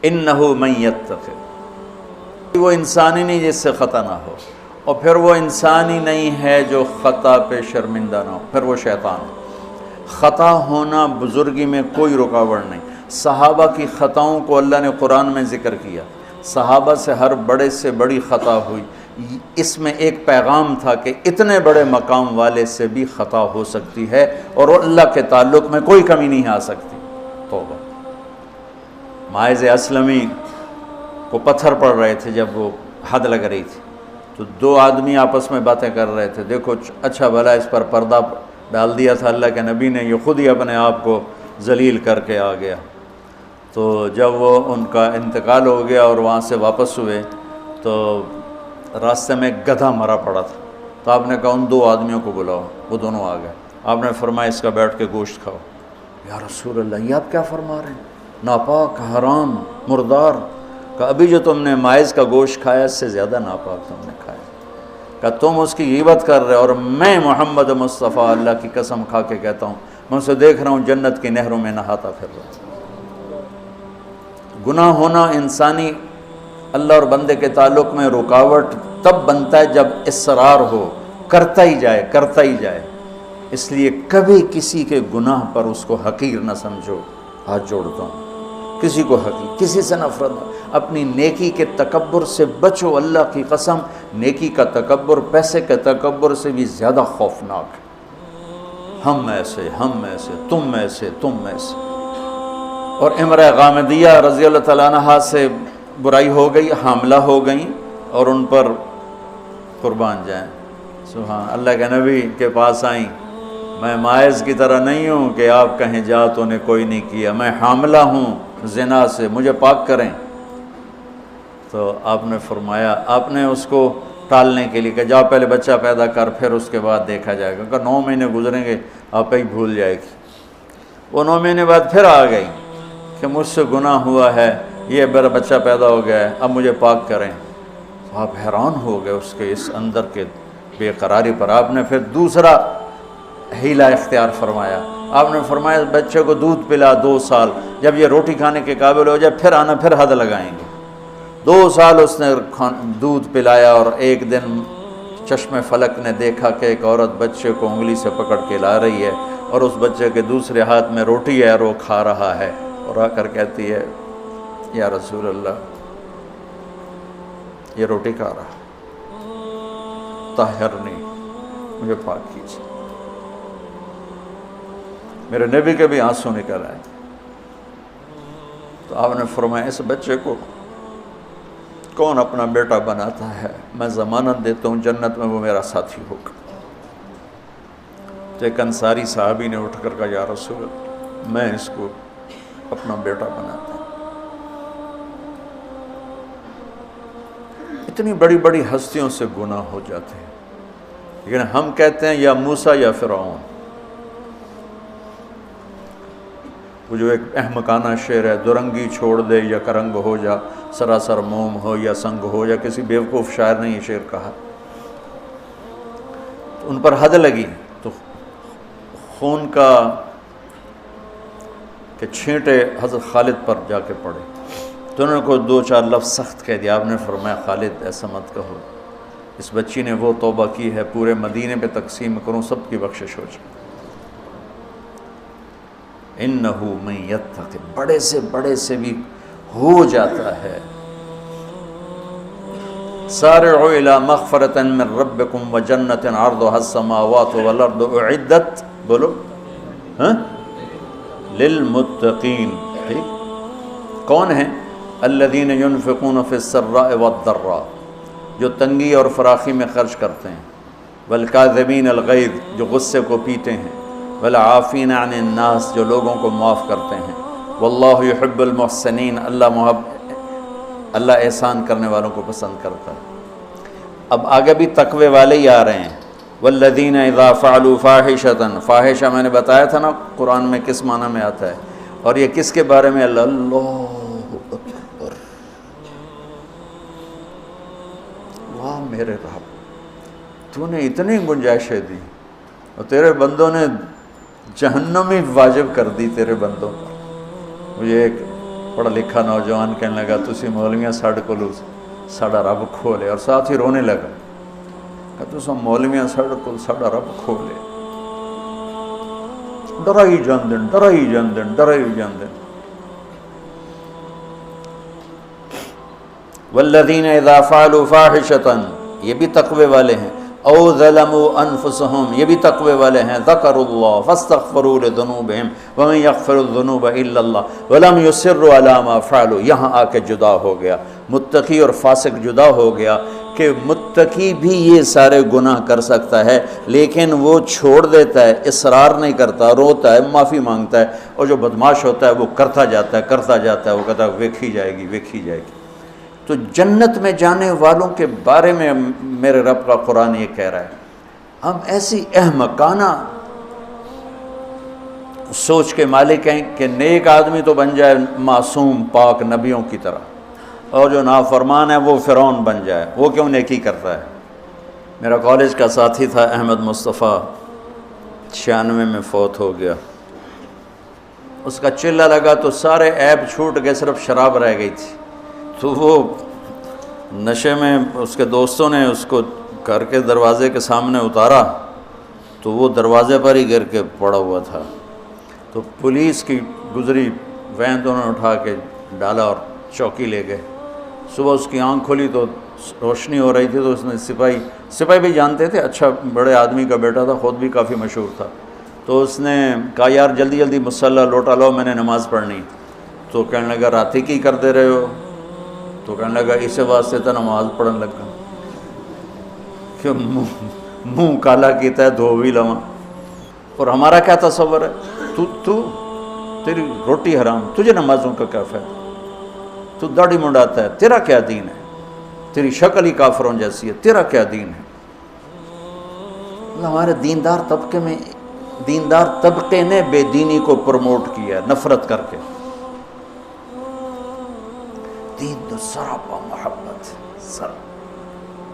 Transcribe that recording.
انہو من یتقی، وہ انسان ہی نہیں جس سے خطا نہ ہو، اور پھر وہ انسان ہی نہیں ہے جو خطا پہ شرمندہ نہ ہو، پھر وہ شیطان ہے۔ خطا ہونا بزرگی میں کوئی رکاوٹ نہیں۔ صحابہ کی خطاؤں کو اللہ نے قرآن میں ذکر کیا، صحابہ سے ہر بڑے سے بڑی خطا ہوئی، اس میں ایک پیغام تھا کہ اتنے بڑے مقام والے سے بھی خطا ہو سکتی ہے اور اللہ کے تعلق میں کوئی کمی نہیں آ سکتی۔ توبہ۔ ماعز اسلمی کو پتھر پڑ رہے تھے جب وہ حد لگ رہی تھی، تو دو آدمی آپس میں باتیں کر رہے تھے، دیکھو اچھا بھلا اس پر پردہ ڈال دیا تھا اللہ کے نبی نے، یہ خود ہی اپنے آپ کو ذلیل کر کے آ گیا۔ تو جب وہ ان کا انتقال ہو گیا اور وہاں سے واپس ہوئے تو راستے میں ایک گدھا مرا پڑا تھا، تو آپ نے کہا ان دو آدمیوں کو بلاؤ، وہ دونوں آ گئے۔ آپ نے فرمایا اس کا بیٹھ کے گوشت کھاؤ۔ یا رسول اللہ، یہ آپ کیا فرما رہے ہیں؟ ناپاک، حرام، مردار۔ کہ ابھی جو تم نے ماعز کا گوشت کھایا اس سے زیادہ ناپاک تم نے کھایا۔ کہ تم اس کی غیبت کر رہے، اور میں محمد مصطفیٰ اللہ کی قسم کھا کے کہتا ہوں میں اسے دیکھ رہا ہوں جنت کی نہروں میں نہاتا پھر رہا ہوں۔ گناہ ہونا انسانی اللہ اور بندے کے تعلق میں رکاوٹ تب بنتا ہے جب اصرار ہو، کرتا ہی جائے کرتا ہی جائے۔ اس لیے کبھی کسی کے گناہ پر اس کو حقیر نہ سمجھو، ہاتھ جوڑتا ہوں، کسی کو حقیر، کسی سے نفرت نہ، اپنی نیکی کے تکبر سے بچو۔ اللہ کی قسم، نیکی کا تکبر پیسے کے تکبر سے بھی زیادہ خوفناک ہے۔ ہم ایسے، ہم ایسے، تم ایسے، تم ایسے۔ اور امرأہ غامدیہ رضی اللہ تعالیٰ عنہا سے برائی ہو گئی، حاملہ ہو گئیں، اور ان پر قربان جائیں سبحان اللہ کے نبی کے پاس آئیں، میں ماعز کی طرح نہیں ہوں کہ آپ کہیں جا تو نے کوئی نہیں کیا، میں حاملہ ہوں زنا سے، مجھے پاک کریں۔ تو آپ نے فرمایا، آپ نے اس کو ٹالنے کے لیے کہ جا پہلے بچہ پیدا کر پھر اس کے بعد دیکھا جائے گا، کہ 9 مہینے گزریں گے آپ ہی بھول جائے گی۔ وہ 9 مہینے بعد پھر آ گئی کہ مجھ سے گناہ ہوا ہے، یہ میرا بچہ پیدا ہو گیا ہے، اب مجھے پاک کریں۔ آپ حیران ہو گئے اس کے اس اندر کے بے قراری پر۔ آپ نے پھر دوسرا ہیلہ اختیار فرمایا، آپ نے فرمایا بچے کو دودھ پلا 2 سال، جب یہ روٹی کھانے کے قابل ہو جائے پھر آنا، پھر حد لگائیں گے۔ 2 سال اس نے دودھ پلایا، اور ایک دن چشم فلک نے دیکھا کہ ایک عورت بچے کو انگلی سے پکڑ کے لا رہی ہے، اور اس بچے کے دوسرے ہاتھ میں روٹی ہے اور وہ کھا رہا ہے، اور آ کر کہتی ہے یا رسول اللہ یہ روٹی کھا رہا، طہرنی، مجھے پاک کیجیے۔ میرے نبی کے بھی آنسو نکل آئے۔ تو آپ نے فرمایا اس بچے کو کون اپنا بیٹا بناتا ہے، میں ضمانت دیتا ہوں جنت میں وہ میرا ساتھی ہوگا۔ تو ایک انصاری صحابی نے اٹھ کر کہا یا رسول اللہ میں اس کو اپنا بیٹا بناتا ہوں۔ اتنی بڑی بڑی ہستیوں سے گناہ ہو جاتے ہیں، لیکن ہم کہتے ہیں یا موسیٰ یا فرعون۔ وہ جو ایک احمقانہ شعر ہے، دورنگی چھوڑ دے یا کرنگ ہو جا، سراسر موم ہو یا سنگ ہو جا، کسی بیوقوف شاعر نے یہ شعر کہا۔ تو ان پر حد لگی تو خون کا کہ چھینٹے حضرت خالد پر جا کے پڑے، تو انہوں نے کو 2-4 لفظ سخت کہہ دیا۔ آپ نے فرمایا خالد ایسا مت کہو، اس بچی نے وہ توبہ کی ہے پورے مدینے پہ تقسیم کروں سب کی بخشش ہو جائے۔ انہو من یتقی، بڑے سے بڑے سے بھی ہو جاتا ہے۔ سارعوا الی مغفرۃ من ربکم وجنۃ عرضها السماوات والارض اعدت، بولو للمتقین۔ ٹھیک، کون ہیں؟ الذین ينفقون فی السراء والضراء، جو تنگی اور فراخی میں خرچ کرتے ہیں، والکاظمین الغیظ، جو غصے کو پیتے ہیں، والعافین عن الناس، جو لوگوں کو معاف کرتے ہیں، واللہ یحب المحسنین، اللہ احسان کرنے والوں کو پسند کرتا ہے۔ اب آگے بھی تقوی والے ہی آ رہے ہیں۔ والذین اذا فعلوا فاحشۃ، فاحشہ میں نے بتایا تھا نا قرآن میں کس معنی میں آتا ہے، اور یہ کس کے بارے میں؟ اللہ اکبر، واہ میرے رب، تو نے اتنی گنجائشیں دی اور تیرے بندوں نے جہنم ہی واجب کر دی تیرے بندوں پر۔ مجھے ایک پڑھا لکھا نوجوان کہنے لگا تسی مولویاں ساڈے کولوں ساڈا رب کھولے، اور ساتھ ہی رونے لگا کہ تساں مولویاں ساڈے کول ساڈا رب کھولے، ڈرائی جاندن ڈرائی جاندن ڈرائی جاندن۔ والذین اذا فعلوا فاحشۃ، یہ بھی تقوی والے ہیں، او ظلموا انفسهم، یہ بھی تقوی والے ہیں، ذکروا اللہ فاستغفروا لذنوبہم ومن یغفر الذنوب الا اللہ ولم یصروا علی ما فعلوا۔ یہاں آ کے جدا ہو گیا، متقی اور فاسق جدا ہو گیا کہ متقی بھی یہ سارے گناہ کر سکتا ہے لیکن وہ چھوڑ دیتا ہے، اصرار نہیں کرتا، روتا ہے، معافی مانگتا ہے، اور جو بدماش ہوتا ہے وہ کرتا جاتا ہے، وہ کہتا ہے ویکھی جائے گی ویکھی جائے گی۔ تو جنت میں جانے والوں کے بارے میں میرے رب کا قرآن یہ کہہ رہا ہے، ہم ایسی احمقانہ سوچ کے مالک ہیں کہ نیک آدمی تو بن جائے معصوم پاک نبیوں کی طرح، اور جو نافرمان ہے وہ فرعون بن جائے، وہ کیوں نیکی کرتا ہے۔ میرا کالج کا ساتھی تھا احمد مصطفیٰ، 96 میں فوت ہو گیا۔ اس کا چلہ لگا تو سارے عیب چھوٹ گئے، صرف شراب رہ گئی تھی، تو وہ نشے میں اس کے دوستوں نے اس کو گھر کے دروازے کے سامنے اتارا تو وہ دروازے پر ہی گر کے پڑا ہوا تھا۔ تو پولیس کی گزری وین تو انہوں نے اٹھا کے ڈالا اور چوکی لے گئے۔ صبح اس کی آنکھ کھلی تو روشنی ہو رہی تھی، تو اس نے سپاہی بھی جانتے تھے، اچھا بڑے آدمی کا بیٹا تھا، خود بھی کافی مشہور تھا، تو اس نے کہا یار جلدی جلدی مصلی لوٹا لو، میں نے نماز پڑھنی۔ تو کہنے لگا راتی کی کر دے رہے ہو؟ تو کہنے لگا اسے واسطے تو نماز پڑھن لگا کہ منہ کالا کیتا ہے دھو بھی لواں۔ اور ہمارا کیا تصور ہے، تیری روٹی حرام، تجھے نمازوں کا کیا فائدہ، تو داڑھی منڈاتا ہے، تیرا کیا دین ہے، تیری شکل ہی کافروں جیسی ہے، تیرا کیا دین ہے۔ ہمارے دیندار طبقے نے بے دینی کو پروموٹ کیا نفرت کر کے۔ دین تو سراپا محبت،